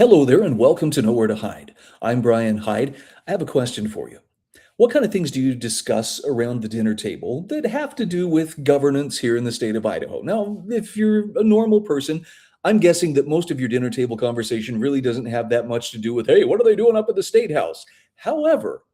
Hello there, and welcome to Nowhere to Hide. I'm Brian Hyde. I have a question for you. What kind of things do you discuss around the dinner table that have to do with governance here in the state of Idaho? Now, if you're a normal person, I'm guessing that most of your dinner table conversation really doesn't have that much to do with, hey, what are they doing up at the state house? However,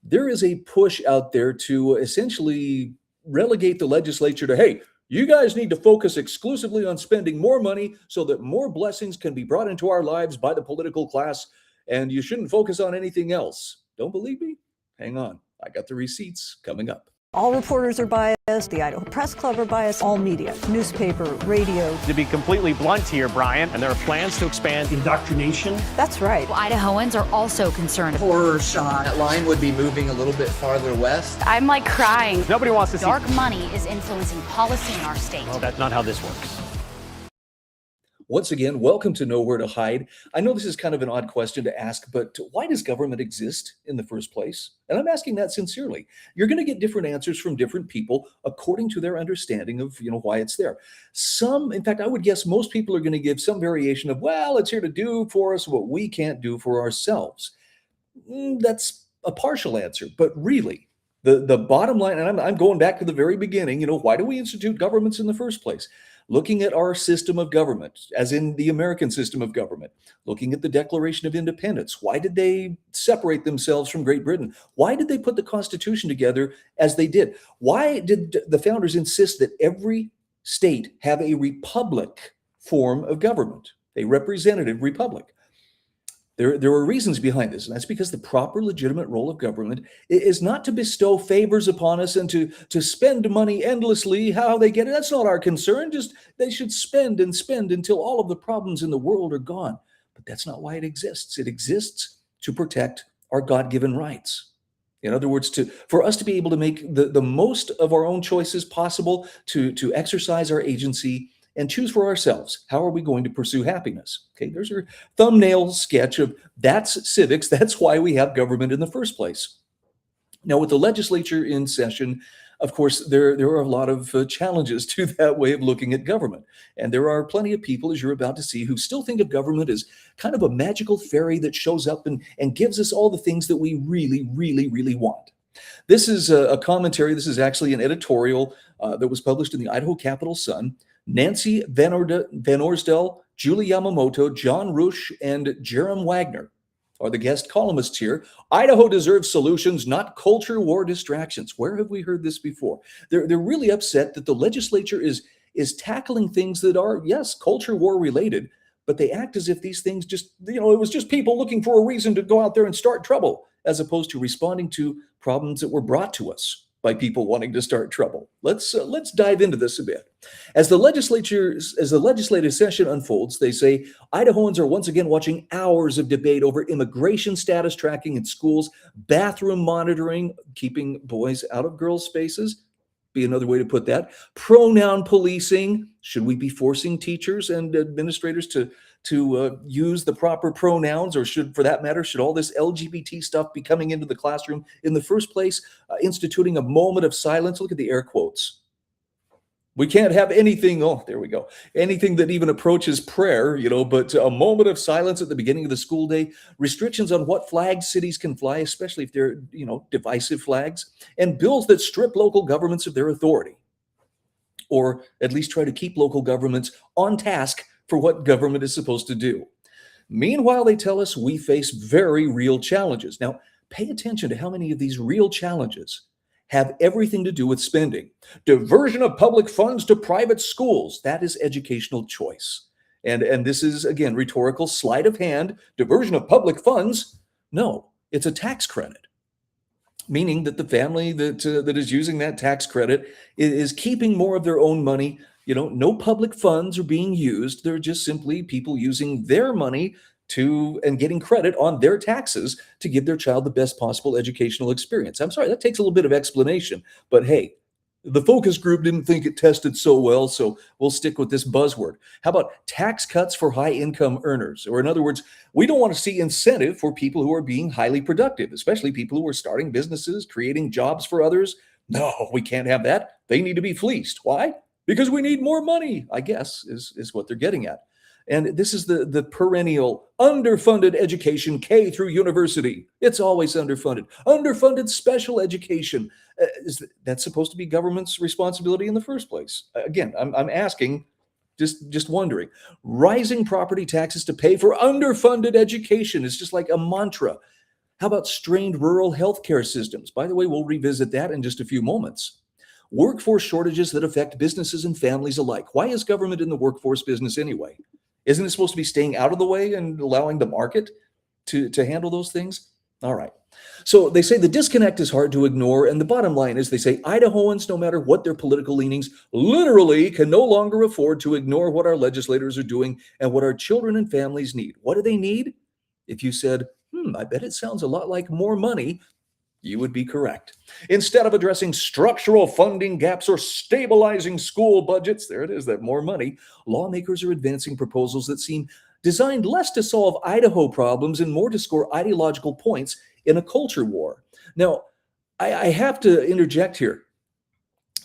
there is a push out there to essentially relegate the legislature to, hey, you guys need to focus exclusively on spending more money so that more blessings can be brought into our lives by the political class, and you shouldn't focus on anything else. Don't believe me? Hang on. I got the receipts coming up. All reporters are biased, the Idaho Press Club are biased, all media, newspaper, radio. To be completely blunt here, Brian, and there are plans to expand indoctrination. That's right. Idahoans are also concerned. Horror shot. That line would be moving a little bit farther west. I'm like crying. Nobody wants to see dark money is influencing policy in our state. Well, that's not how this works. Once again, welcome to Nowhere to Hide. I know this is kind of an odd question to ask, but why does government exist in the first place? And I'm asking that sincerely. You're going to get different answers from different people according to their understanding of, why it's there. Some, in fact, I would guess most people are going to give some variation of, well, it's here to do for us what we can't do for ourselves. That's a partial answer, but really, the bottom line, and I'm going back to the very beginning, why do we institute governments in the first place? Looking at our system of government, as in the American system of government, looking at the Declaration of Independence. Why did they separate themselves from Great Britain? Why did they put the Constitution together as they did? Why did the founders insist that every state have a republic form of government, a representative republic? There are reasons behind this, and that's because the proper legitimate role of government is not to bestow favors upon us and to spend money endlessly. How they get it, that's not our concern. Just they should spend and spend until all of the problems in the world are gone. But that's not why it exists. It exists to protect our God-given rights. In other words, for us to be able to make the most of our own choices possible, to exercise our agency and choose for ourselves. How are we going to pursue happiness? Okay, there's your thumbnail sketch of that's civics. That's why we have government in the first place. Now, with the legislature in session, of course, there are a lot of challenges to that way of looking at government. And there are plenty of people, as you're about to see, who still think of government as kind of a magical fairy that shows up and gives us all the things that we really, really, really want. This is a commentary. This is actually an editorial that was published in the Idaho Capital Sun. Nancy Van Orsdell, Julie Yamamoto, John Rush, and Jerem Wagner are the guest columnists here. Idaho deserves solutions, not culture war distractions. Where have we heard this before? They're really upset that the legislature is tackling things that are, yes, culture war related, but they act as if these things just, it was just people looking for a reason to go out there and start trouble, as opposed to responding to problems that were brought to us by people wanting to start trouble. Let's dive into this a bit. As the legislative session unfolds, they say Idahoans are once again watching hours of debate over immigration status tracking in schools, bathroom monitoring, keeping boys out of girls' spaces, be another way to put that, pronoun policing. Should we be forcing teachers and administrators to use the proper pronouns, or should all this LGBT stuff be coming into the classroom in the first place? Instituting a moment of silence. Look at the air quotes. We can't have anything, there we go, anything that even approaches prayer, but a moment of silence at the beginning of the school day. Restrictions on what flags cities can fly, especially if they're, divisive flags. And bills that strip local governments of their authority, or at least try to keep local governments on task for what government is supposed to do. Meanwhile, they tell us we face very real challenges. Now, pay attention to how many of these real challenges have everything to do with spending. Diversion of public funds to private schools. That is educational choice. And this is, again, rhetorical sleight of hand. Diversion of public funds? No, it's a tax credit. Meaning that the family that is using that tax credit is keeping more of their own money. No public funds are being used. They're just simply people using their money and getting credit on their taxes to give their child the best possible educational experience. I'm sorry, that takes a little bit of explanation, but hey, the focus group didn't think it tested so well, so we'll stick with this buzzword. How about tax cuts for high income earners? Or in other words, we don't want to see incentive for people who are being highly productive, especially people who are starting businesses, creating jobs for others. No, we can't have that. They need to be fleeced. Why? Because we need more money, I guess, is what they're getting at. And this is the perennial underfunded education, K through university. It's always underfunded. Underfunded special education. That's supposed to be government's responsibility in the first place. Again, I'm asking, just wondering. Rising property taxes to pay for underfunded education is just like a mantra. How about strained rural healthcare systems? By the way, we'll revisit that in just a few moments. Workforce shortages that affect businesses and families alike. Why is government in the workforce business anyway? Isn't it supposed to be staying out of the way and allowing the market to handle those things? All right. So they say the disconnect is hard to ignore. And the bottom line is they say Idahoans, no matter what their political leanings, literally can no longer afford to ignore what our legislators are doing and what our children and families need. What do they need? If you said, I bet it sounds a lot like more money, you would be correct. Instead of addressing structural funding gaps or stabilizing school budgets, there it is, that more money, lawmakers are advancing proposals that seem designed less to solve Idaho problems and more to score ideological points in a culture war. Now, I have to interject here.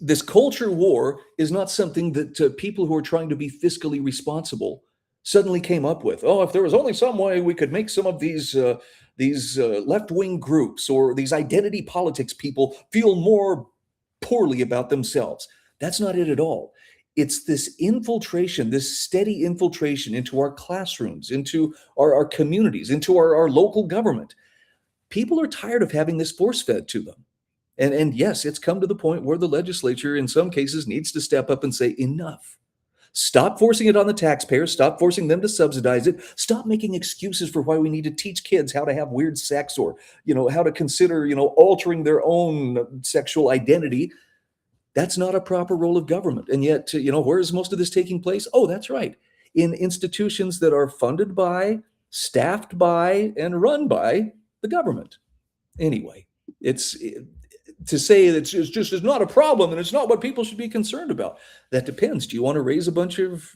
This culture war is not something that people who are trying to be fiscally responsible suddenly came up with. Oh, if there was only some way we could make some of these left-wing groups or these identity politics people feel more poorly about themselves. That's not it at all. It's this infiltration, this steady infiltration into our classrooms, into our communities, into our local government. People are tired of having this force-fed to them. And yes, it's come to the point where the legislature, in some cases, needs to step up and say, enough. Stop forcing it on the taxpayers. Stop forcing them to subsidize it. Stop making excuses for why we need to teach kids how to have weird sex or, how to consider, altering their own sexual identity. That's not a proper role of government. And yet, where is most of this taking place? Oh, that's right. In institutions that are funded by, staffed by, and run by the government. Anyway, to say that it's just is not a problem and it's not what people should be concerned about. That depends. Do you want to raise a bunch of,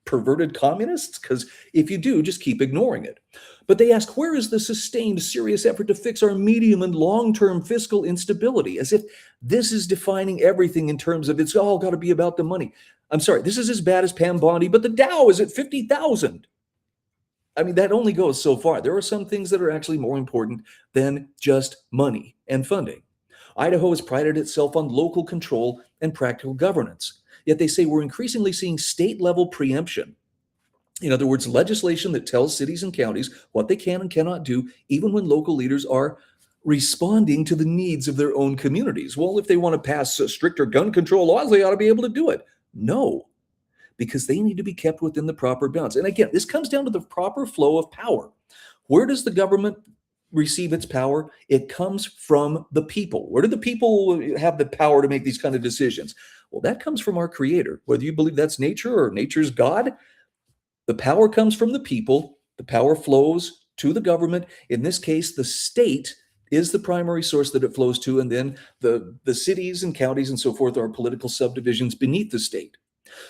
perverted communists? Because if you do, just keep ignoring it. But they ask, where is the sustained, serious effort to fix our medium and long-term fiscal instability? As if this is defining everything in terms of it's all got to be about the money. I'm sorry, this is as bad as Pam Bondi, but the Dow is at 50,000. I mean, that only goes so far. There are some things that are actually more important than just money and funding. Idaho has prided itself on local control and practical governance. Yet they say we're increasingly seeing state-level preemption. In other words, legislation that tells cities and counties what they can and cannot do, even when local leaders are responding to the needs of their own communities. Well, if they want to pass stricter gun control laws, they ought to be able to do it. No, because they need to be kept within the proper bounds. And again, this comes down to the proper flow of power. Where does the government receive its power? It comes from the people. Where do the people have the power to make these kind of decisions? Well, that comes from our Creator. Whether you believe that's nature or nature's God, the power comes from the people. The power flows to the government. In this case, the state is the primary source that it flows to, and then the cities and counties and so forth are political subdivisions beneath the state.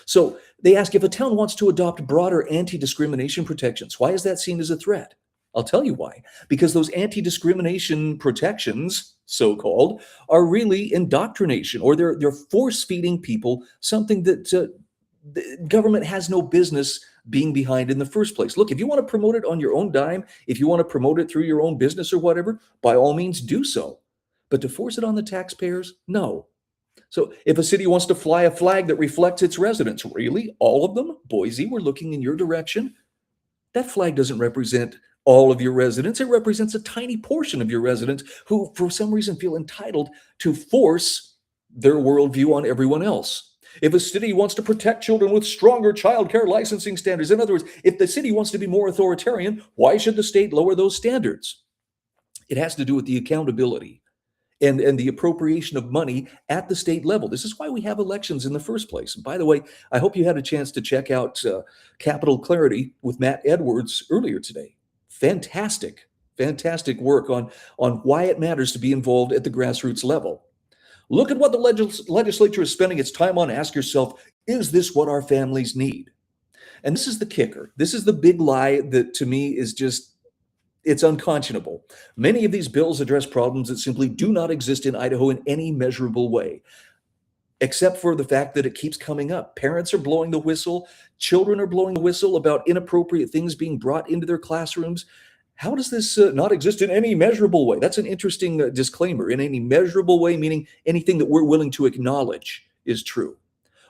So they ask, if a town wants to adopt broader anti-discrimination protections, why is that seen as a threat? I'll tell you why. Because those anti-discrimination protections, so-called, are really indoctrination, or they're force-feeding people something that the government has no business being behind in the first place. Look, if you want to promote it on your own dime, if you want to promote it through your own business or whatever, by all means do so. But to force it on the taxpayers, no. So if a city wants to fly a flag that reflects its residents, really, all of them? Boise, we're looking in your direction. That flag doesn't represent all of your residents. It represents a tiny portion of your residents who, for some reason, feel entitled to force their worldview on everyone else. If a city wants to protect children with stronger child care licensing standards, in other words, if the city wants to be more authoritarian, why should the state lower those standards? It has to do with the accountability and the appropriation of money at the state level. This is why we have elections in the first place. And by the way, I hope you had a chance to check out Capital Clarity with Matt Edwards earlier today. Fantastic work on why it matters to be involved at the grassroots level. Look at what the legislature is spending its time on. Ask yourself, is this what our families need? And this is the kicker. This is the big lie that to me is just, it's unconscionable. Many of these bills address problems that simply do not exist in Idaho in any measurable way, except for the fact that it keeps coming up. Parents are blowing the whistle. children are blowing the whistle about inappropriate things being brought into their classrooms. How does this not exist in any measurable way? That's an interesting disclaimer. In any measurable way, meaning anything that we're willing to acknowledge is true.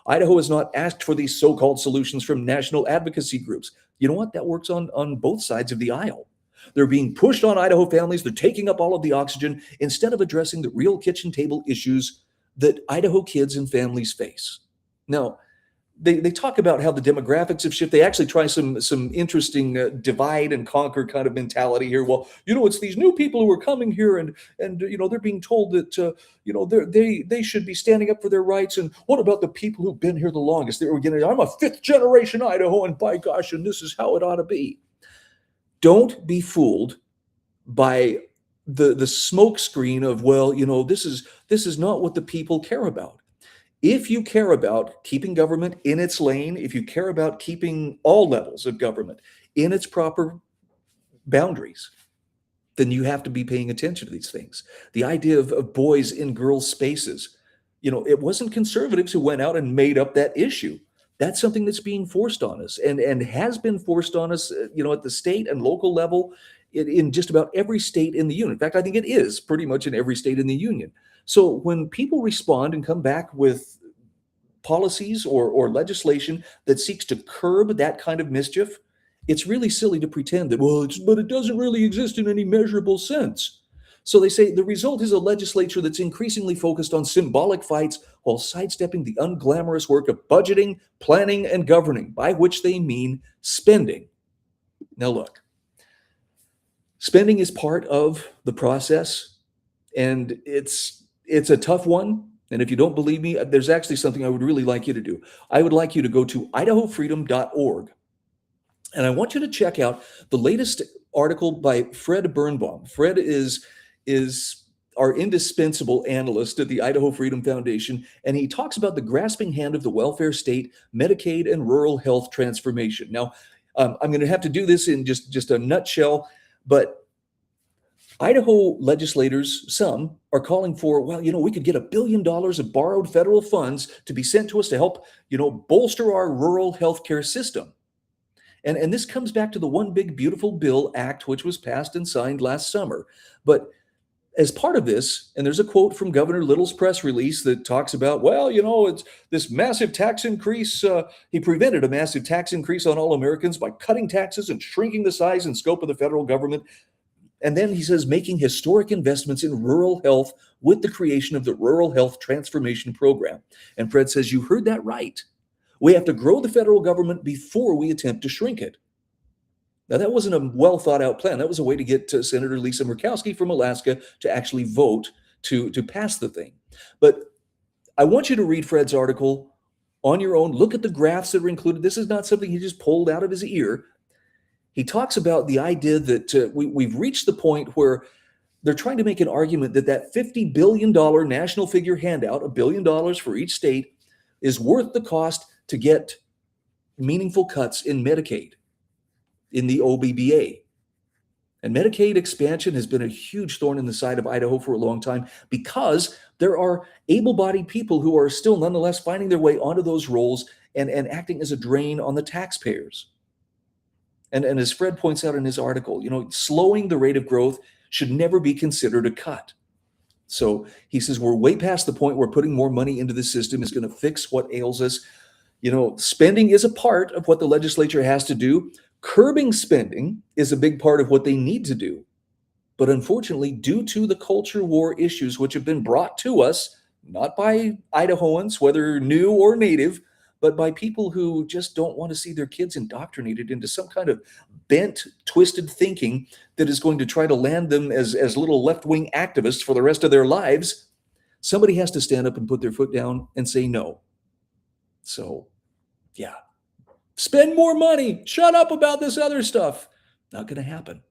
Idaho has not asked for these so-called solutions from national advocacy groups. You know what? That works on both sides of the aisle. They're being pushed on Idaho families. They're taking up all of the oxygen instead of addressing the real kitchen table issues that Idaho kids and families face. Now, they talk about how the demographics have shifted. They actually try some interesting divide and conquer kind of mentality here. Well, it's these new people who are coming here and they're being told that they should be standing up for their rights. And what about the people who've been here the longest? I'm a fifth generation Idahoan, by gosh, and this is how it ought to be. Don't be fooled by the smoke screen of, this is not what the people care about. If you care about keeping government in its lane, if you care about keeping all levels of government in its proper boundaries, then you have to be paying attention to these things. The idea of boys in girls' spaces, it wasn't conservatives who went out and made up that issue. That's something that's being forced on us and has been forced on us, at the state and local level in just about every state in the union. In fact, I think it is pretty much in every state in the union. So when people respond and come back with policies or legislation that seeks to curb that kind of mischief, it's really silly to pretend that, but it doesn't really exist in any measurable sense. So they say the result is a legislature that's increasingly focused on symbolic fights while sidestepping the unglamorous work of budgeting, planning, and governing, by which they mean spending. Now look, spending is part of the process, and it's a tough one. And if you don't believe me, there's actually something I would really like you to do. I would like you to go to idahofreedom.org. And I want you to check out the latest article by Fred Birnbaum. Fred is our indispensable analyst at the Idaho Freedom Foundation, and he talks about the grasping hand of the welfare state, Medicaid, and rural health transformation. Now, I'm going to have to do this in just a nutshell, but Idaho legislators, some, are calling for, we could get $1 billion of borrowed federal funds to be sent to us to help, bolster our rural healthcare system. And this comes back to the One Big Beautiful Bill Act, which was passed and signed last summer. But as part of this, and there's a quote from Governor Little's press release that talks about, it's this massive tax increase. He prevented a massive tax increase on all Americans by cutting taxes and shrinking the size and scope of the federal government. And then he says, making historic investments in rural health with the creation of the Rural Health Transformation Program. And Fred says, you heard that right. We have to grow the federal government before we attempt to shrink it. Now, that wasn't a well thought out plan. That was a way to get Senator Lisa Murkowski from Alaska to actually vote to pass the thing. But I want you to read Fred's article on your own. Look at the graphs that are included. This is not something he just pulled out of his ear. He talks about the idea that we've reached the point where they're trying to make an argument that $50 billion national figure handout, $1 billion for each state, is worth the cost to get meaningful cuts in Medicaid, in the OBBA. And Medicaid expansion has been a huge thorn in the side of Idaho for a long time because there are able-bodied people who are still nonetheless finding their way onto those rolls and acting as a drain on the taxpayers. And as Fred points out in his article, slowing the rate of growth should never be considered a cut. So he says, we're way past the point where putting more money into the system is going to fix what ails us. Spending is a part of what the legislature has to do. Curbing spending is a big part of what they need to do. But unfortunately, due to the culture war issues which have been brought to us, not by Idahoans, whether new or native, but by people who just don't want to see their kids indoctrinated into some kind of bent, twisted thinking that is going to try to land them as little left-wing activists for the rest of their lives, somebody has to stand up and put their foot down and say no. So, yeah. Spend more money. Shut up about this other stuff. Not going to happen.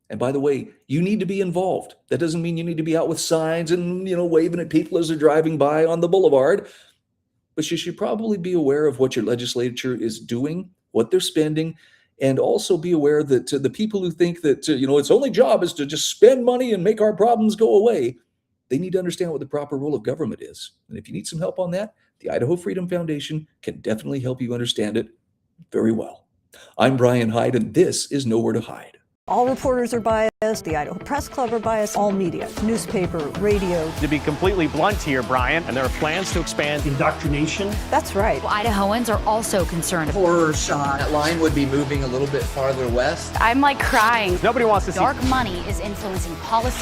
And by the way, you need to be involved. That doesn't mean you need to be out with signs and, waving at people as they're driving by on the boulevard. But you should probably be aware of what your legislature is doing, what they're spending, and also be aware that the people who think that, its only job is to just spend money and make our problems go away, they need to understand what the proper role of government is. And if you need some help on that, the Idaho Freedom Foundation can definitely help you understand it Very well. I'm Brian Hyde, and this is Nowhere to Hide. All reporters are biased. The Idaho Press Club are biased. All media, newspaper, radio. To be completely blunt here, Brian, and there are plans to expand indoctrination. That's right. Well, Idahoans are also concerned. Horror shot. That line would be moving a little bit farther west. I'm like crying. Nobody wants to see Dark money is influencing policy.